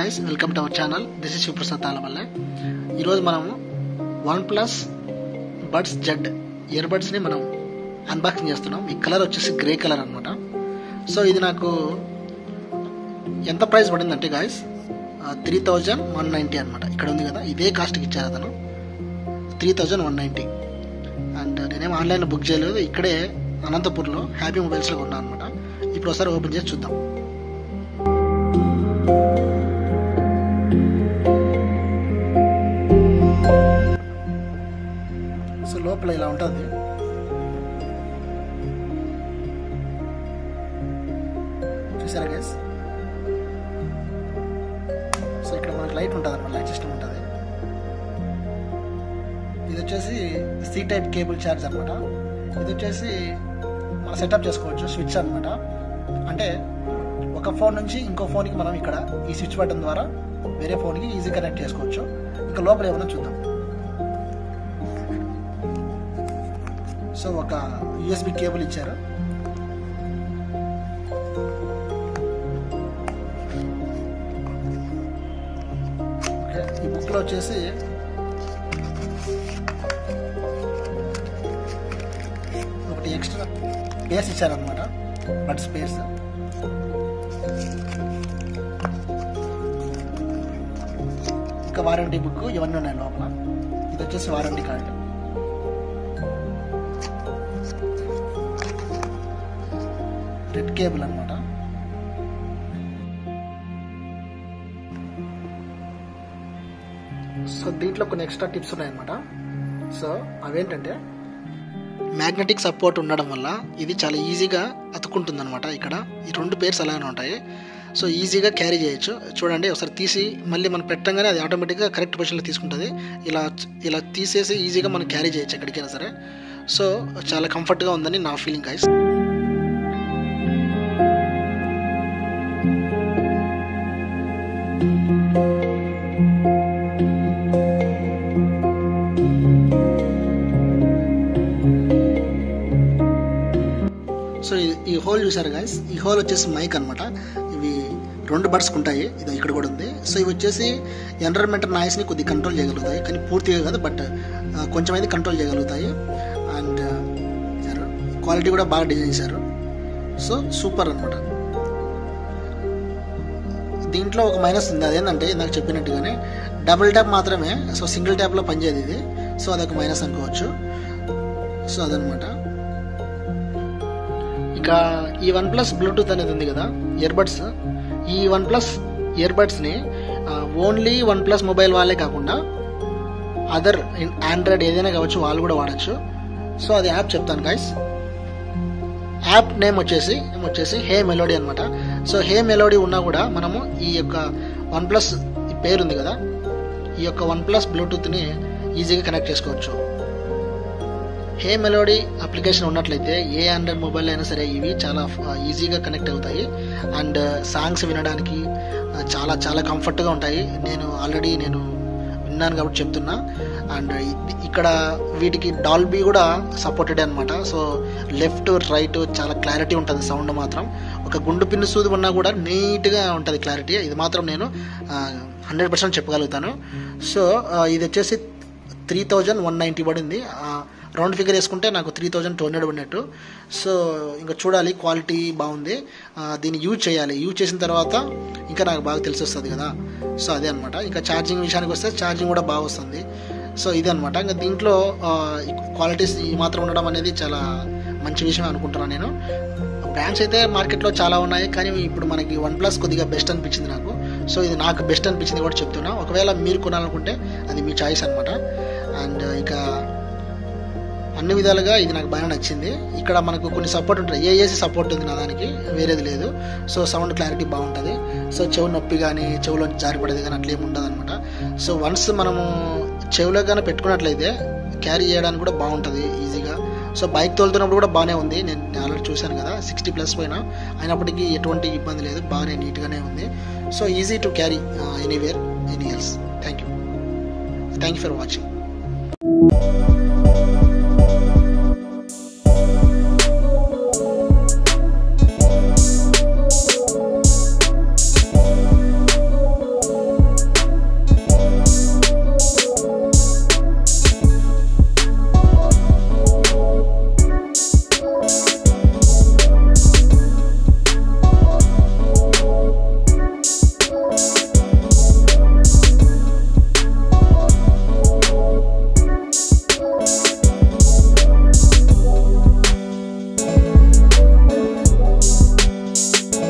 guys, welcome to our channel. This is Sivaprasadthallapalle. ఈరోజు మనము OnePlus Buds Z earbuds ని మనం అన్బాక్సింగ్ చేస్తున్నాం. ఈ కలర్ వచ్చేసి గ్రే కలర్ అన్నమాట. సో ఇది నాకు ఎంత ప్రైస్ పడిందంటే గాయస్ 3190 అన్నమాట. ఇక్కడ ఉంది కదా, ఇదే కాస్ట్కి ఇచ్చారు అతను, 3190. అండ్ నేనేం ఆన్లైన్లో బుక్ చేయలేదు, ఇక్కడే అనంతపూర్లో హ్యాపీ మొబైల్స్లో కొన్నాను అనమాట. ఇప్పుడు ఒకసారి ఓపెన్ చేసి చూద్దాం. సో లోపల ఇలా ఉంటుంది. చూసారా గైస్? సో ఇక్కడ మనకి లైట్ ఉంటుంది అన్నమాట, లైట్ సిస్టమ్ ఉంటుంది. ఇది వచ్చేసి సి టైప్ కేబుల్ ఛార్జ్ అనమాట. ఇది వచ్చేసి మనం సెటప్ చేసుకోవచ్చు, స్విచ్ అనమాట. అంటే ఒక ఫోన్ నుంచి ఇంకో ఫోన్కి మనం ఇక్కడ ఈ స్విచ్ బటన్ ద్వారా వేరే ఫోన్కి ఈజీ కనెక్ట్ చేసుకోవచ్చు. ఇంకా లోపల ఏమైనా చూద్దాం. సో ఒక యూఎస్బి కేబుల్ ఇచ్చారు. ఓకే, ఈ బుక్లో వచ్చేసి ఒకటి ఎక్స్ట్రా స్పేస్ ఇచ్చారనమాట, బట్ స్పేస్. ఇంకా వారంటీ బుక్ ఇవన్నీ ఉన్నాయి లోపల. ఇది వచ్చేసి వారంటీ కార్డు. రెడ్ కేబుల్ అనమాట. సో దీంట్లో కొన్ని ఎక్స్ట్రా టిప్స్ ఉన్నాయన్నమాట. సో అవేంటంటే, మ్యాగ్నెటిక్ సపోర్ట్ ఉండడం వల్ల ఇది చాలా ఈజీగా అతుక్కుంటుంది అనమాట. ఇక్కడ ఈ రెండు పేర్స్ అలానే ఉంటాయి. సో ఈజీగా క్యారీ చేయొచ్చు. చూడండి, ఒకసారి తీసి మళ్ళీ మనం పెట్టంగానే అది ఆటోమేటిక్గా కరెక్ట్ పొజిషన్లో తీసుకుంటుంది. ఇలా తీసేసి ఈజీగా మనం క్యారీ చేయొచ్చు ఎక్కడికైనా సరే. సో చాలా కంఫర్ట్గా ఉందని నా ఫీలింగ్ గైస్. సో ఈ హోల్ చూసారు గైస్, ఈ హోల్ వచ్చేసి మైక్ అనమాట. ఇవి రెండు బడ్స్ ఉంటాయి, ఇది ఇక్కడ కూడా ఉంది. సో ఇవి వచ్చేసి ఎన్విరాన్మెంటల్ నాయిస్ని కొద్దిగా కంట్రోల్ చేయగలుగుతాయి, కానీ పూర్తిగా కాదు, బట్ కొంచెం అయితే కంట్రోల్ చేయగలుగుతాయి. అండ్ క్వాలిటీ కూడా బాగా డిజైన్ చేశారు. సో సూపర్ అనమాట. దీంట్లో ఒక మైనస్ ఉంది, అదేంటంటే నాకు చెప్పినట్టుగానే డబుల్ ట్యాప్ మాత్రమే. సో సింగిల్ ట్యాప్లో పనిచేయదు ఇది. సో అదొక మైనస్ అనుకోవచ్చు. సో అదనమాట. ఇక ఈ OnePlus బ్లూటూత్ అనేది ఉంది కదా, ఇయర్బడ్స్. ఈ OnePlus ఇయర్బడ్స్ని ఓన్లీ OnePlus మొబైల్ వాళ్ళే కాకుండా అదర్ ఆండ్రాయిడ్ ఏదైనా కావచ్చు వాళ్ళు కూడా వాడచ్చు. సో అది యాప్ చెప్తాను గైస్. యాప్ నేమ్ వచ్చేసి హే మెలోడీ అనమాట. సో హే మెలోడీ ఉన్నా కూడా మనము ఈ యొక్క OnePlus పేరు ఉంది కదా, ఈ యొక్క OnePlus బ్లూటూత్ని ఈజీగా కనెక్ట్ చేసుకోవచ్చు. హే మెలోడీ అప్లికేషన్ ఉన్నట్లయితే ఏ ఆండ్రాయిడ్ మొబైల్ అయినా సరే ఇవి చాలా ఈజీగా కనెక్ట్ అవుతాయి. అండ్ సాంగ్స్ వినడానికి చాలా చాలా కంఫర్ట్గా ఉంటాయి. నేను ఆల్రెడీ విన్నాను కాబట్టి చెప్తున్నా. అండ్ ఇక్కడ వీటికి డాల్బీ కూడా సపోర్టెడ్ అనమాట. సో లెఫ్ట్ రైట్ చాలా క్లారిటీ ఉంటుంది సౌండ్ మాత్రం. ఒక గుండు పిన్ను సూది ఉన్నా కూడా నీట్గా ఉంటుంది క్లారిటీ. ఇది మాత్రం నేను 100% చెప్పగలుగుతాను. సో ఇది వచ్చేసి 3190 పడింది. రౌండ్ ఫిగర్ వేసుకుంటే నాకు 3200 పడినట్టు. సో ఇంకా చూడాలి, క్వాలిటీ బాగుంది. దీన్ని యూజ్ చేయాలి. యూజ్ చేసిన తర్వాత ఇంకా నాకు బాగా తెలిసి వస్తుంది కదా. సో అదే అనమాట. ఇంకా ఛార్జింగ్ విషయానికి వస్తే ఛార్జింగ్ కూడా బాగా వస్తుంది. సో ఇదే అనమాట. ఇంకా దీంట్లో క్వాలిటీస్ ఈ మాత్రం ఉండడం అనేది చాలా మంచి విషయం అనుకుంటున్నాను నేను. బ్రాండ్స్ అయితే మార్కెట్లో చాలా ఉన్నాయి, కానీ ఇప్పుడు మనకి OnePlus కొద్దిగా బెస్ట్ అనిపించింది నాకు. సో ఇది నాకు బెస్ట్ అనిపించింది కూడా చెప్తున్నా. ఒకవేళ మీరు కొనాలనుకుంటే అది మీ చాయిస్ అనమాట. అండ్ ఇక అన్ని విధాలుగా ఇది నాకు బాగా నచ్చింది. ఇక్కడ మనకు కొన్ని సపోర్ట్ ఉంటుంది, ఏఏసీ సపోర్ట్ ఉంది నా దానికి, వేరేది లేదు. సో సౌండ్ క్లారిటీ బాగుంటుంది. సో చెవు నొప్పి కానీ చెవులో జారిపడేది కానీ అట్లా ఏమి ఉండదు అనమాట. సో వన్స్ మనము చెవులో కానీ పెట్టుకున్నట్లయితే క్యారీ చేయడానికి కూడా బాగుంటుంది ఈజీగా. సో బైక్ తోలుతున్నప్పుడు కూడా బాగానే ఉంది. నేను ఆల్రెడీ చూశాను కదా, 60+ పైన అయినప్పటికీ ఎటువంటి ఇబ్బంది లేదు, బాగానే నీట్గానే ఉంది. So easy to carry anywhere, any else. Thank you for watching.